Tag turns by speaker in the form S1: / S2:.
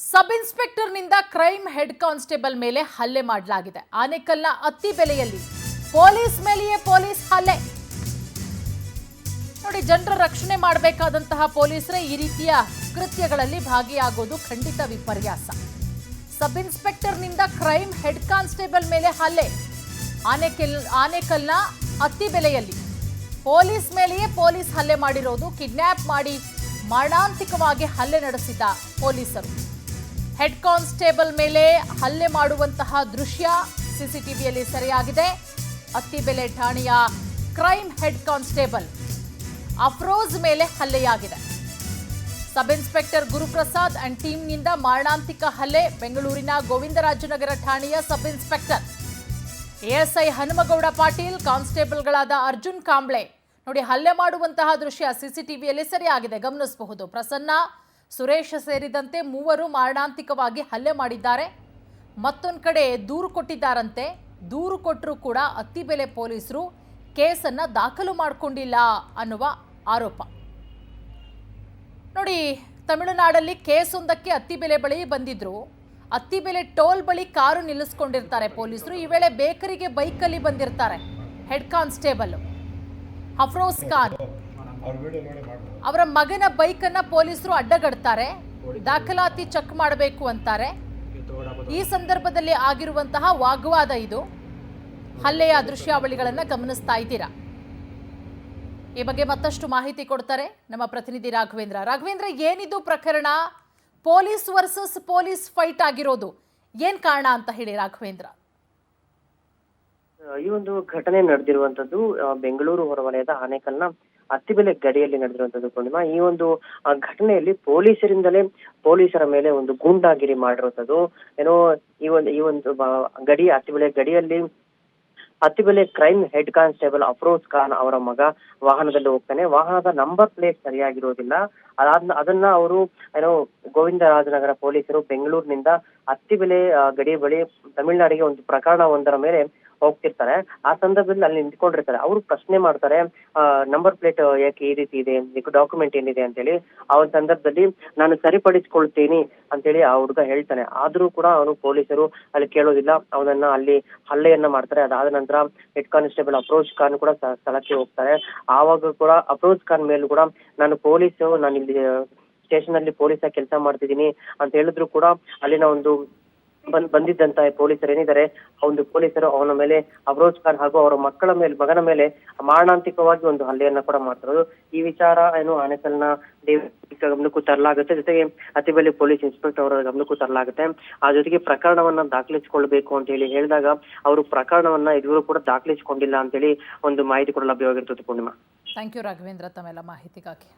S1: ಸಬ್ ಇನ್ಸ್ಪೆಕ್ಟರ್ನಿಂದ crime head constable ಮೇಲೆ ಹಲ್ಲೆ ಮಾಡಲಾಗಿದೆ. ಆನೇಕಲ್ನ ಅತ್ತಿಬೆಲೆಯಲ್ಲಿ ಪೊಲೀಸ್ ಮೇಲೆಯೇ ಪೊಲೀಸ್ ಹಲ್ಲೆ. ನೋಡಿ, ಜನರ ರಕ್ಷಣೆ ಮಾಡಬೇಕಾದಂತಹ ಪೊಲೀಸರೇ ಈ ರೀತಿಯ ಕೃತ್ಯಗಳಲ್ಲಿ ಭಾಗಿಯಾಗೋದು ಖಂಡಿತ ವಿಪರ್ಯಾಸ. ಸಬ್ ಇನ್ಸ್ಪೆಕ್ಟರ್ನಿಂದ ಕ್ರೈಮ್ ಹೆಡ್ ಕಾನ್ಸ್ಟೇಬಲ್ ಮೇಲೆ ಹಲ್ಲೆ. ಆನೇಕಲ್ನ ಅತ್ತಿಬೆಲೆಯಲ್ಲಿ ಪೊಲೀಸ್ ಮೇಲೆಯೇ ಪೊಲೀಸ್ ಹಲ್ಲೆ ಮಾಡಿರೋದು. ಕಿಡ್ನಾಪ್ ಮಾಡಿ ಮಾರಣಾಂತಿಕವಾಗಿ ಹಲ್ಲೆ ನಡೆಸಿದ ಪೊಲೀಸರು. ಹೆಡ್ ಕಾನ್ಸ್ಟೇಬಲ್ ಮೇಲೆ ಹಲ್ಲೆ ಮಾಡುವಂತಹ ದೃಶ್ಯ ಸಿಸಿಟಿವಿಯಲ್ಲಿ ಸೆರೆಯಾಗಿದೆ. ಅತ್ತಿಬೆಲೆ ಠಾಣೆಯ ಕ್ರೈಮ್ ಹೆಡ್ ಕಾನ್ಸ್ಟೇಬಲ್ ಅಫ್ರೋಜ್ ಮೇಲೆ ಹಲ್ಲೆಯಾಗಿದೆ. ಸಬ್ ಇನ್ಸ್ಪೆಕ್ಟರ್ ಗುರುಪ್ರಸಾದ್ ಅಂಡ್ ಟೀಮ್ನಿಂದ ಮಾರಣಾಂತಿಕ ಹಲ್ಲೆ. ಬೆಂಗಳೂರಿನ ಗೋವಿಂದರಾಜನಗರ ಠಾಣೆಯ sub inspector ASI Hanumagouda Patil, ಕಾನ್ಸ್ಟೇಬಲ್ಗಳಾದ ಅರ್ಜುನ್ ಕಾಂಬ್ಳೆ ನೋಡಿ ಹಲ್ಲೆ ಮಾಡುವಂತಹ ದೃಶ್ಯ ಸಿಸಿಟಿವಿಯಲ್ಲಿ ಸೆರೆಯಾಗಿದೆ, ಗಮನಿಸಬಹುದು. ಪ್ರಸನ್ನ, ಸುರೇಶ್ ಸೇರಿದಂತೆ ಮೂವರು ಮಾರಣಾಂತಿಕವಾಗಿ ಹಲ್ಲೆ ಮಾಡಿದ್ದಾರೆ. ಮತ್ತೊಂದು ಕಡೆ ದೂರು ಕೊಟ್ಟಿದ್ದಾರಂತೆ. ದೂರು ಕೊಟ್ಟರೂ ಕೂಡ ಅತ್ತಿಬೆಲೆ ಪೊಲೀಸರು ಕೇಸನ್ನು ದಾಖಲು ಮಾಡಿಕೊಂಡಿಲ್ಲ ಅನ್ನುವ ಆರೋಪ. ನೋಡಿ, ತಮಿಳುನಾಡಲ್ಲಿ ಕೇಸೊಂದಕ್ಕೆ ಅತ್ತಿಬೆಲೆ ಬಳಿ ಬಂದಿದ್ರು. ಅತ್ತಿಬೆಲೆ ಟೋಲ್ ಬಳಿ ಕಾರು ನಿಲ್ಲಿಸ್ಕೊಂಡಿರ್ತಾರೆ ಪೊಲೀಸರು. ಈ ವೇಳೆ ಬೇಕರಿಗೆ ಬೈಕಲ್ಲಿ ಬಂದಿರ್ತಾರೆ ಹೆಡ್ ಕಾನ್ಸ್ಟೇಬಲ್ ಅಫ್ರೋಜ್ ಖಾನ್. ಅವರ ಮಗನ ಬೈಕನ್ನು ಪೊಲೀಸರು ಅಡ್ಡಗಡ್ತಾರೆ. ದಾಖಲಾತಿ ಚೆಕ್ ಮಾಡಬೇಕು ಅಂತಾರೆ. ಈ ಸಂದರ್ಭದಲ್ಲಿ ಆಗಿರುವಂತಹ ವಾಗ್ವಾದ ಇದು. ಹಲ್ಲೆಯ ದೃಶ್ಯಾವಳಿಗಳನ್ನು ಗಮನಿಸ್ತಾ ಇದ್ದೀರಾ. ಈ ಬಗ್ಗೆ ಮತ್ತಷ್ಟು ಮಾಹಿತಿ ಕೊಡ್ತಾರೆ ನಮ್ಮ ಪ್ರತಿನಿಧಿ ರಾಘವೇಂದ್ರ. ರಾಘವೇಂದ್ರ, ಏನಿದು ಪ್ರಕರಣ? ಪೊಲೀಸ್ ವರ್ಸಸ್ ಪೊಲೀಸ್ ಫೈಟ್ ಆಗಿರೋದು ಏನ್ ಕಾರಣ ಅಂತ ಹೇಳಿ ರಾಘವೇಂದ್ರ.
S2: ಈ ಒಂದು ಘಟನೆ ನಡೆದಿರುವಂತದ್ದು ಬೆಂಗಳೂರು ಹೊರವಲಯದ ಆನೇಕಲ್ನ ಅತ್ತಿಬೆಲೆ ಗಡಿಯಲ್ಲಿ ನಡೆದಿರುವಂತದ್ದು ಪೂರ್ಣಿಮಾ. ಈ ಒಂದು ಘಟನೆಯಲ್ಲಿ ಪೊಲೀಸರ ಮೇಲೆ ಒಂದು ಗೂಂಡಾಗಿರಿ ಮಾಡಿರುವಂತದ್ದು. ಏನೋ ಈ ಒಂದು ಗಡಿ ಅತ್ತಿಬೆಲೆ ಗಡಿಯಲ್ಲಿ Attibele crime head constable Afroz Khan ಅವರ ಮಗ ವಾಹನದಲ್ಲಿ ಹೋಗ್ತಾನೆ. ವಾಹನದ ನಂಬರ್ ಪ್ಲೇಟ್ ಸರಿಯಾಗಿರೋದಿಲ್ಲ. ಅದನ್ನ ಅವರು ಗೋವಿಂದರಾಜನಗರ ಪೊಲೀಸರು ಬೆಂಗಳೂರಿನಿಂದ ಅತ್ತಿಬೆಲೆ ಗಡಿ ಬಳಿ ತಮಿಳುನಾಡಿಗೆ ಒಂದು ಪ್ರಕರಣವೊಂದರ ಮೇಲೆ ಹೋಗ್ತಿರ್ತಾರೆ. ಆ ಸಂದರ್ಭದಲ್ಲಿ ಅಲ್ಲಿ ನಿಂತ್ಕೊಂಡಿರ್ತಾರೆ. ಅವರು ಪ್ರಶ್ನೆ ಮಾಡ್ತಾರೆ, ನಂಬರ್ ಪ್ಲೇಟ್ ಯಾಕೆ ಈ ರೀತಿ ಇದೆ, ಡಾಕ್ಯುಮೆಂಟ್ ಏನಿದೆ ಅಂತೇಳಿ. ಆ ಒಂದು ಸಂದರ್ಭದಲ್ಲಿ ನಾನು ಸರಿಪಡಿಸ್ಕೊಳ್ತೀನಿ ಅಂತೇಳಿ ಆ ಹುಡುಗ ಹೇಳ್ತಾನೆ. ಆದ್ರೂ ಕೂಡ ಅವನು ಪೊಲೀಸರು ಅಲ್ಲಿ ಕೇಳೋದಿಲ್ಲ. ಅವನನ್ನ ಅಲ್ಲಿ ಹಲ್ಲೆಯನ್ನ ಮಾಡ್ತಾರೆ. ಅದಾದ ನಂತರ ಹೆಡ್ ಕಾನ್ಸ್ಟೇಬಲ್ ಅಫ್ರೋಜ್ ಖಾನ್ ಕೂಡ ಸ್ಥಳಕ್ಕೆ ಹೋಗ್ತಾರೆ. ಆವಾಗ ಕೂಡ ಅಫ್ರೋಜ್ ಖಾನ್ ಮೇಲೂ ಕೂಡ ನಾನು ಇಲ್ಲಿ ಸ್ಟೇಷನ್ ಅಲ್ಲಿ ಪೊಲೀಸ್ ಆಗಿ ಕೆಲಸ ಮಾಡ್ತಿದ್ದೀನಿ ಅಂತ ಹೇಳಿದ್ರು ಕೂಡ ಅಲ್ಲಿನ ಒಂದು ಬಂದಿದ್ದಂತ ಪೊಲೀಸರು ಏನಿದ್ದಾರೆ, ಒಂದು ಪೊಲೀಸರು ಅವನ ಮೇಲೆ ಅಫ್ರೋಜ್ ಖಾನ್ ಹಾಗೂ ಅವರ ಮಗನ ಮೇಲೆ ಮಾರಣಾಂತಿಕವಾಗಿ ಒಂದು ಹಲ್ಲೆಯನ್ನ ಕೂಡ ಮಾಡ್ತಿರೋದು. ಈ ವಿಚಾರ ಆನೇಕಲ್ನ ಗಮನಕ್ಕೂ ತರಲಾಗುತ್ತೆ. ಜೊತೆಗೆ ಅತ್ತಿಬೆಲೆ ಪೊಲೀಸ್ ಇನ್ಸ್ಪೆಕ್ಟರ್ ಅವರ ಗಮನಕ್ಕೂ ತರಲಾಗುತ್ತೆ. ಆ ಜೊತೆಗೆ ಪ್ರಕರಣವನ್ನ ದಾಖಲಿಸಿಕೊಳ್ಬೇಕು ಅಂತ ಹೇಳಿ ಹೇಳಿದಾಗ ಅವರು ಪ್ರಕರಣವನ್ನ ಇದುವರೆಗೂ ಕೂಡ ದಾಖಲಿಸಿಕೊಂಡಿಲ್ಲ ಅಂತ ಹೇಳಿ ಒಂದು ಮಾಹಿತಿ ಕೂಡ ಲಭ್ಯವಾಗಿರ್ತದೆ ಪೂರ್ಣಿಮಾ.
S1: ಥ್ಯಾಂಕ್ ಯು ರಾಘವೇಂದ್ರ ತಮ್ಮೆಲ್ಲ ಮಾಹಿತಿಗಾಗಿ.